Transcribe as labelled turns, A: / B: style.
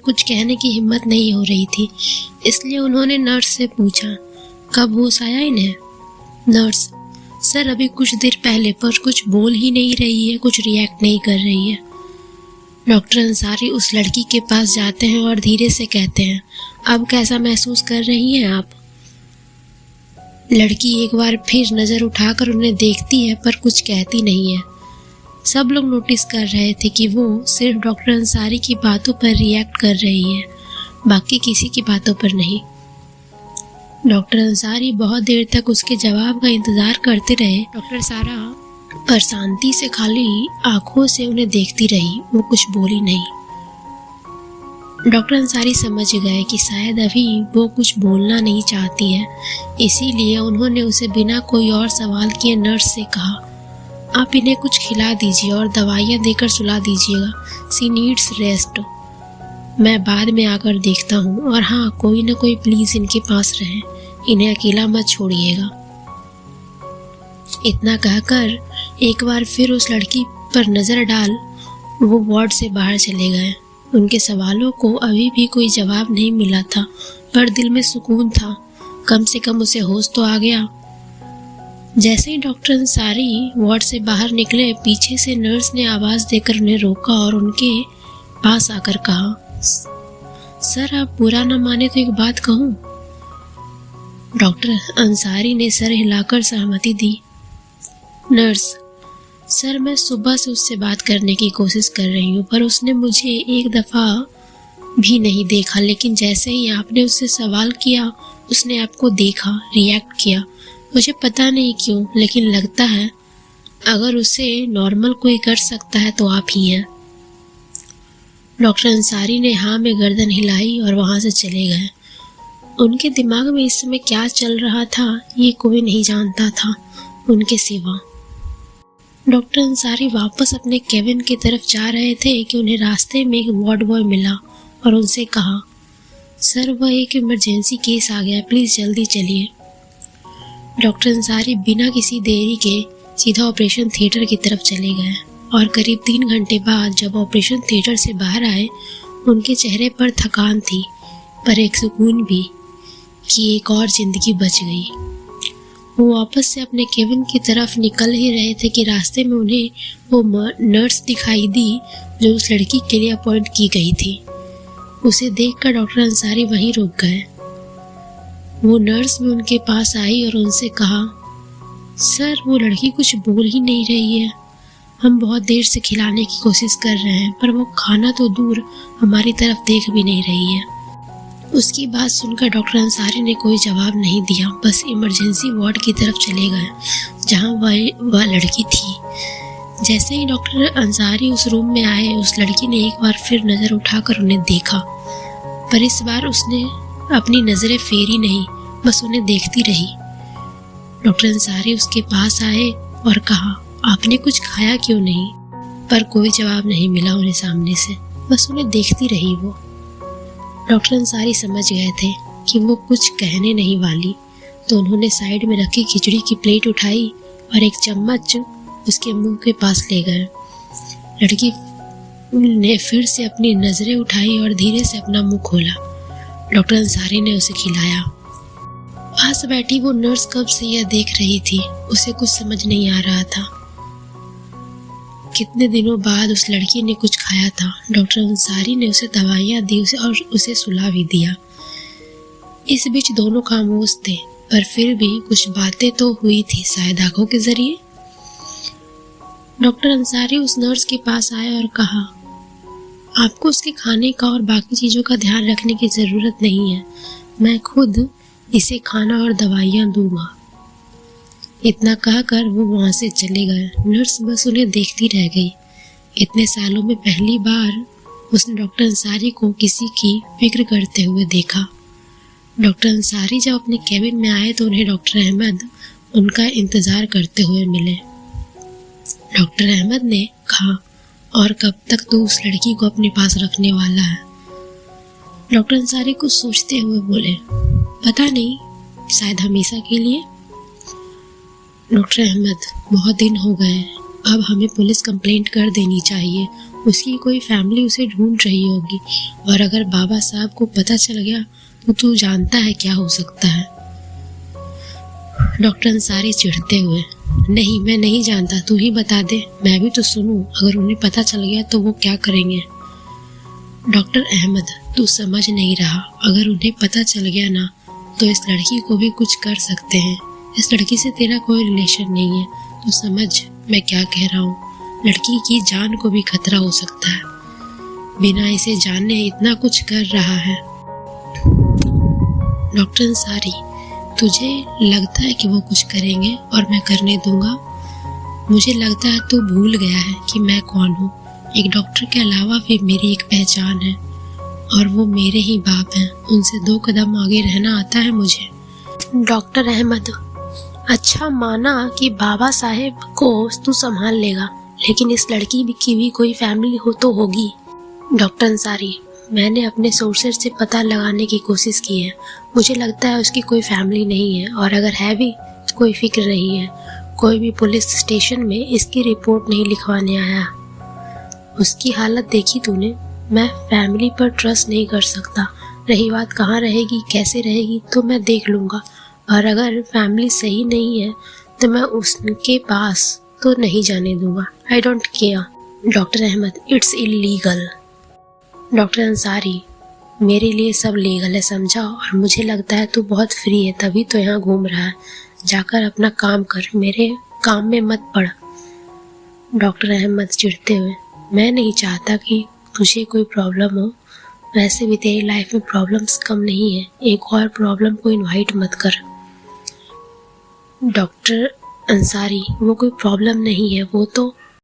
A: कुछ कहने की हिम्मत नहीं हो रही थी, इसलिए उन्होंने नर्स से पूछा, कब होश आया इन्हें? नर्स, सर अभी कुछ देर पहले, पर कुछ बोल ही नहीं रही है, कुछ रिएक्ट नहीं कर रही है। डॉक्टर अंसारी उस लड़की के पास जाते हैं और धीरे से कहते हैं, अब कैसा महसूस कर रही हैं आप? लड़की एक बार फिर नज़र उठाकर उन्हें देखती है, पर कुछ कहती नहीं है। सब लोग नोटिस कर रहे थे कि वो सिर्फ डॉक्टर अंसारी की बातों पर रिएक्ट कर रही है, बाकी किसी की बातों पर नहीं। डॉक्टर अंसारी बहुत देर तक उसके जवाब का इंतजार करते रहे। डॉक्टर सारा पर शांति से खाली आंखों से उन्हें देखती रही, वो कुछ बोली नहीं। डॉक्टर अंसारी समझ गए कि शायद अभी वो कुछ बोलना नहीं चाहती है, इसीलिए उन्होंने उसे बिना कोई और सवाल किए नर्स से कहा, आप इन्हें कुछ खिला दीजिए और दवाइयाँ देकर सुला दीजिएगा, सी नीड्स रेस्ट। मैं बाद में आकर देखता हूँ, और हाँ, कोई ना कोई प्लीज इनके पास रहे, इन्हें अकेला मत छोड़िएगा। इतना कहकर एक बार फिर उस लड़की पर नजर डाल वो वार्ड से बाहर चले गए। उनके सवालों को अभी भी कोई जवाब नहीं मिला था, पर दिल में सुकून था, कम से कम उसे होश तो आ गया। जैसे ही डॉक्टर अंसारी वार्ड से बाहर निकले, पीछे से नर्स ने आवाज देकर उन्हें रोका और उनके पास आकर कहा, सर आप बुरा न माने तो एक बात कहूँ? डॉक्टर अंसारी ने सर हिलाकर सहमति दी। नर्स, सर मैं सुबह से उससे बात करने की कोशिश कर रही हूँ, पर उसने मुझे एक दफ़ा भी नहीं देखा, लेकिन जैसे ही आपने उससे सवाल किया उसने आपको देखा, रिएक्ट किया। मुझे पता नहीं क्यों, लेकिन लगता है अगर उसे नॉर्मल कोई कर सकता है तो आप ही हैं। डॉक्टर अंसारी ने हाँ में गर्दन हिलाई और वहाँ से चले गए। उनके दिमाग में इस समय क्या चल रहा था ये कोई नहीं जानता था उनके सिवा। डॉक्टर अंसारी वापस अपने केबिन की तरफ जा रहे थे कि उन्हें रास्ते में एक वार्ड बॉय मिला और उनसे कहा, सर वह एक इमरजेंसी केस आ गया, प्लीज़ जल्दी चलिए। डॉक्टर अंसारी बिना किसी देरी के सीधा ऑपरेशन थिएटर की तरफ चले गए और करीब 3 घंटे बाद जब ऑपरेशन थिएटर से बाहर आए, उनके चेहरे पर थकान थी, पर एक सुकून भी कि एक और जिंदगी बच गई। वो वापस से अपने केबिन की तरफ निकल ही रहे थे कि रास्ते में उन्हें वो नर्स दिखाई दी जो उस लड़की के लिए अपॉइंट की गई थी। उसे देखकर डॉक्टर अंसारी वहीं रुक गए। वो नर्स भी उनके पास आई और उनसे कहा, सर वो लड़की कुछ बोल ही नहीं रही है, हम बहुत देर से खिलाने की कोशिश कर रहे हैं, पर वो खाना तो दूर हमारी तरफ देख भी नहीं रही है। उसकी बात सुनकर डॉक्टर अंसारी ने कोई जवाब नहीं दिया, बस इमरजेंसी वार्ड की तरफ चले गए जहां वह लड़की थी। जैसे ही डॉक्टर अंसारी उस रूम में आए, उस लड़की ने एक बार फिर नज़र उठाकर उन्हें देखा, पर इस बार उसने अपनी नज़रें फेरी नहीं, बस उन्हें देखती रही। डॉक्टर अंसारी उसके पास आए और कहा, आपने कुछ खाया क्यों नहीं? पर कोई जवाब नहीं मिला उन्हें सामने से, बस उन्हें देखती रही वो। डॉक्टर अंसारी समझ गए थे कि वो कुछ कहने नहीं वाली, तो उन्होंने साइड में रखी खिचड़ी की प्लेट उठाई और एक चम्मच उसके मुंह के पास ले गए। लड़की ने फिर से अपनी नजरें उठाई और धीरे से अपना मुंह खोला। डॉक्टर अंसारी ने उसे खिलाया। पास बैठी वो नर्स कब से यह देख रही थी, उसे कुछ समझ नहीं आ रहा था। कितने दिनों बाद उस लड़की ने कुछ खाया था। डॉक्टर अंसारी ने उसे दवाइयाँ दी और उसे सुला भी दिया। इस बीच दोनों खामोश थे, पर फिर भी कुछ बातें तो हुई थी, शायद आंखों के जरिए। डॉक्टर अंसारी उस नर्स के पास आए और कहा, आपको उसके खाने का और बाकी चीज़ों का ध्यान रखने की ज़रूरत नहीं है, मैं खुद इसे खाना और दवाइयाँ दूंगा। इतना कहकर वो वहाँ से चले गए। नर्स बस उन्हें देखती रह गई। इतने सालों में पहली बार उसने डॉक्टर अंसारी को किसी की फिक्र करते हुए देखा। डॉक्टर अंसारी जब अपने केबिन में आए तो उन्हें डॉक्टर अहमद उनका इंतज़ार करते हुए मिले। डॉक्टर अहमद ने कहा, और कब तक तू उस लड़की को अपने पास रखने वाला है? डॉक्टर अंसारी कुछ सोचते हुए बोले, पता नहीं, शायद हमेशा के लिए। डॉक्टर अहमद, बहुत दिन हो गए, अब हमें पुलिस कंप्लेंट कर देनी चाहिए उसकी कोई फैमिली उसे ढूंढ रही होगी, और अगर बाबा साहब को पता चल गया तो तू जानता है क्या हो सकता है। डॉक्टर अंसारी चिढ़ते हुए, नहीं मैं नहीं जानता, तू ही बता दे, मैं भी तो सुनूं। अगर उन्हें पता चल गया तो वो क्या करेंगे? डॉक्टर अहमद, तू समझ नहीं रहा, अगर उन्हें पता चल गया ना तो इस लड़की को भी कुछ कर सकते हैं। इस लड़की से तेरा कोई रिलेशन नहीं है, तो समझ मैं क्या कह रहा हूँ। लड़की की जान को भी खतरा हो सकता है, बिना इसे जाने इतना कुछ कर रहा है। डॉक्टर अंसारी, तुझे लगता है कि वो कुछ करेंगे और मैं करने दूंगा? मुझे लगता है तू भूल गया है कि मैं कौन हूँ। एक डॉक्टर के अलावा भी मेरी एक पहचान है, और वो मेरे ही बाप हैं। उनसे 2 कदम आगे रहना आता है मुझे। डॉक्टर अहमद, अच्छा माना कि बाबा साहेब को तू संभाल लेगा, लेकिन इस लड़की की भी कोई फैमिली हो तो होगी। डॉक्टर अंसारी, मैंने अपने सोर्सेज से पता लगाने की कोशिश की है। मुझे लगता है उसकी कोई फैमिली नहीं है, और अगर है भी तो कोई फिक्र नहीं है। कोई भी पुलिस स्टेशन में इसकी रिपोर्ट नहीं लिखवाने आया। उसकी हालत देखी तूने? मैं फैमिली पर ट्रस्ट नहीं कर सकता। रही बात कहाँ रहेगी, कैसे रहेगी, तो मैं देख लूँगा, और अगर फैमिली सही नहीं है तो मैं उसके पास तो नहीं जाने दूंगा। I don't care. Doctor Ahmad, it's illegal. Doctor Ansari, मेरे लिए सब लीगल है, समझा? और मुझे लगता है तू बहुत फ्री है, तभी तो यहाँ घूम रहा है। जाकर अपना काम कर, मेरे काम में मत पड़। डॉक्टर अहमद चिढ़ते हुए, मैं नहीं चाहता कि तुझे कोई प्रॉब्लम हो। वैसे भी तेरी लाइफ में प्रॉब्लम्स कम नहीं है, एक और प्रॉब्लम को इनवाइट मत कर। डॉक्टर अंसारी, वो कोई प्रॉब्लम नहीं है, वो तो